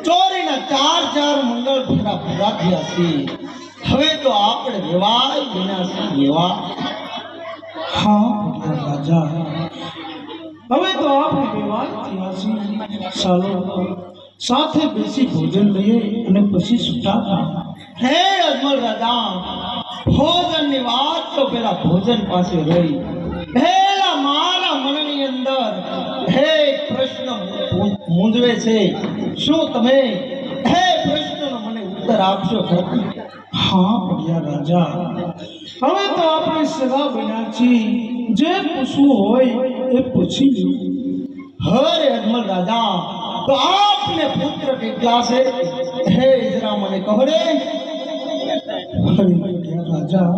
ચોરીના ચાર ચાર મંડળ ભેગા ભેગા થયા છે. હવે તો આપણે રેવાય વિના રેવા. હા રાજા, હવે તો આપણે રેવાય થયા છીએ. ચાલો સાથે બેસી ભોજન લઈએ અને પછી છૂટા થાય. હે અજમલ રાજા, ભોજનની વાત તો પેલા ભોજન પાસે રહી. પહેલા મારા મનની અંદર હે પ્રશ્ન મૂંઝવે છે. શું તમે હે પ્રશ્નનો મને ઉત્તર આપશો? હા ભડિયા રાજા, હવે તો આપણે સગા બન્યા છીએ. જે પૂછવું હોય એ પૂછી લો. હરે અજમલ રાજા, તો આપને પુત્ર કેટલા છે? હે જરા મને કહો રે. ભડિયા રાજા,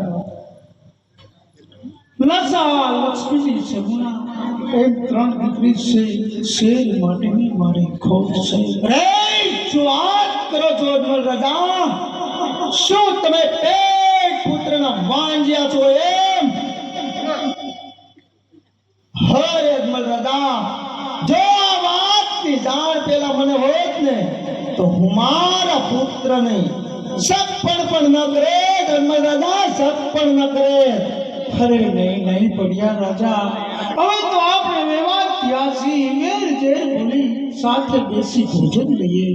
લસા લક્ષ્મીની સગુણા એમ 3 દીકરી છે. શેર માટેની મારી ખોટ છે. રે શું વાત કરો છો અજમલ રાજા? શું તમે પેટ પુત્રના વાંજ્યા છો એમ? હરે અજમલ રાજા, જો આ વાતની જાણ પેલા મને હોત ને તો હું મારા પુત્રને સપણ પણ ન કરે. અજમલ રાજા, સપણ ન કરે. અરે નહીં ભડિયા રાજા, હવે તો આપણે વ્યવહાર થયા છીએ. મેર જેર બોલી સાથે બેસી ભોજન લઈએ.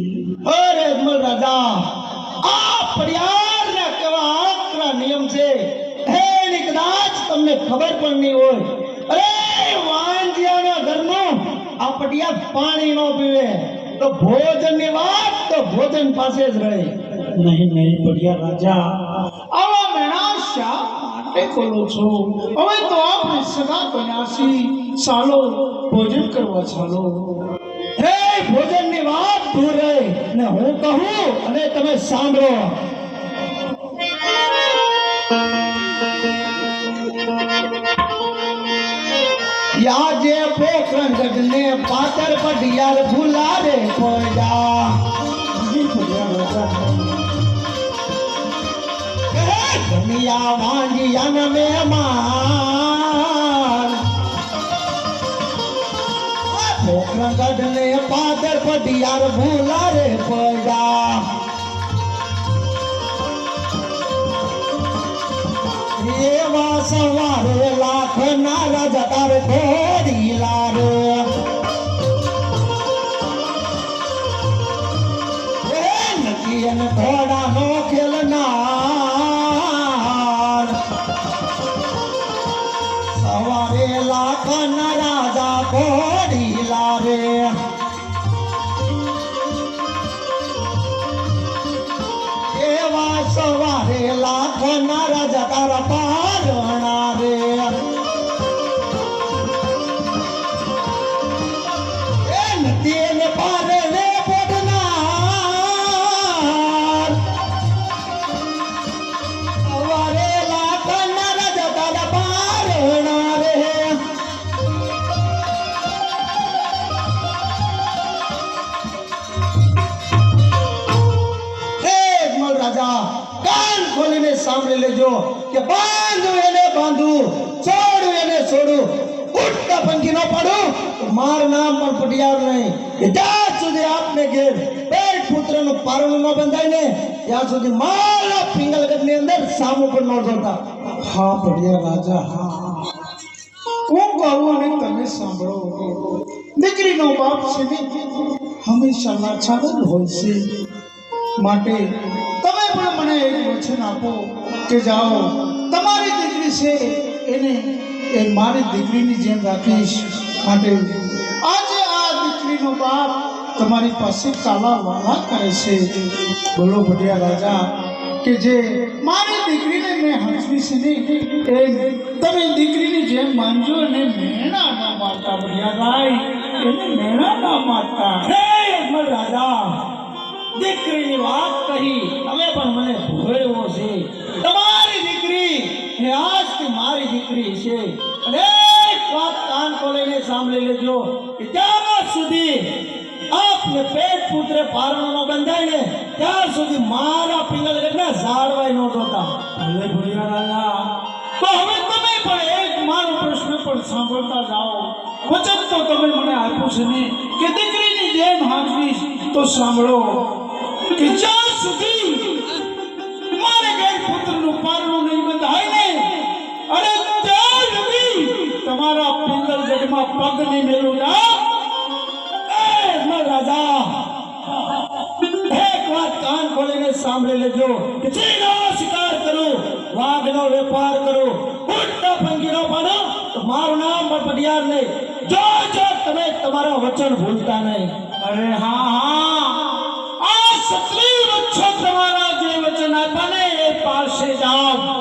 અરે અજમલ રાજા, આ પડિયારના કેવા આકરા નિયમ છે એની કદાચ તમને ખબર પણ નહીં હોય. અરે વાંજિયાના ઘરનું આ પડિયા પાણી ન પીવે તો ભોજનની વાત તો ભોજન પાસે જ રહે. નહીં ભડિયા રાજા, આવા મેણા શા માટે બોલો છો? હવે તો આપણે સગા બન્યા છીએ. ચાલો ભોજન કરવા ચાલો. હે ભોજનની વાત દૂર રહે ને હું કહું અને તમે સાંભળો. યાજે પોખરણ ગઢને પાતર પઢિયાર ભૂલા રે ખોજા. ધનિયા વાંજિયા મહેમાન પોખરણ ગઢને પાતર પઢિયાર ભૂલા રે ખોજા. એવા સવારે લાખ ના રાજા તારે થોડી લારો. નક્કી અને ઘોડા નો ખેલનાર સવારે લાખ ના રાજા થોડી લારે. એવા સવારે લાખ ના રાજા તારા પારણા રે. એ નદી ને પારે રે પડનાર સવારે લાખ ના રાજા તારા પારણા રે. રાજા, કાન ખોલીને સાંભળી લેજો કે બાંધું એને બાંધું, છોડું એને છોડું, ઉઠતા પંખી ન પાડું તો મારું નામ પણ પટિયાર નહીં. જ્યાં સુધી આપને ઘેર પેટ પુત્રનું પારણું ન બંધાય ને ત્યાં સુધી મારા પિંગલગઢની અંદર સામું પણ ન જોતા. હા ભડિયા રાજા, હા હું કહું અને તમે સાંભળો. દીકરીનો બાપ છે ને હંમેશા લાચાર જ હોય છે. માટે તમે પણ મને એક વચન આપો કે જાઓ તમારી દીકરી છે એને એ મારી દીકરીની જેમ રાખીશ. માટે આજે આ દીકરીનો બાપ તમારી પાસે કાલા વાલા કરે છે. બોલો ભડિયા રાજા કે જે મારી દીકરીને મેં હંસવી છે ને એ તમે દીકરીની જેમ માનજો અને મેણા ના મારતા. ભડિયા રાય, એને મેણા ના મારતા. હે અજમલ રાજા, દીકરીની વાત કહી તમે પણ મને ભોળવો છે. તમારી દીકરી એ આજથી મારી દીકરી છે. અને એક વાત કાન ખોલીને સાંભળી લેજો કે ત્યાં સુધી આપને પેટ પુત્રે પારણો ન બંધાય ને ત્યાં સુધી મારા પિંગલ ગઢના ઝાડવાય ન જોતા. ભલે ભોળિયા રાજા, તો હવે તમે પણ એક મારો પ્રશ્ન પણ સાંભળતા જાઓ. વચન તો તમે મને આપ્યું છે ને કે દીકરીની જેમ હાંકવીશ, તો સાંભળો કે જ્યાં સુધી મારે ઘેર પુત્રનું પારણું નહીં બંધાય ને, અને ત્યાં સુધી તમારા પિંગલગઢમાં પગ નહીં મેલું ના. રાજા એક વાત કાન ખોલીને સાંભળી લેજો કે સિંહનો શિકાર કરું, વાઘનો વેપાર કરું, ઊંટના પંખીનો પાડો તો મારું નામ પણ પટિયાર નહીં. જો તમે તમારા વચન ભૂલતા નહીં. અરે હા, આ 37 વચ્ચે તમારા જે વચન આપ્યા ને એ પાસે જાઓ.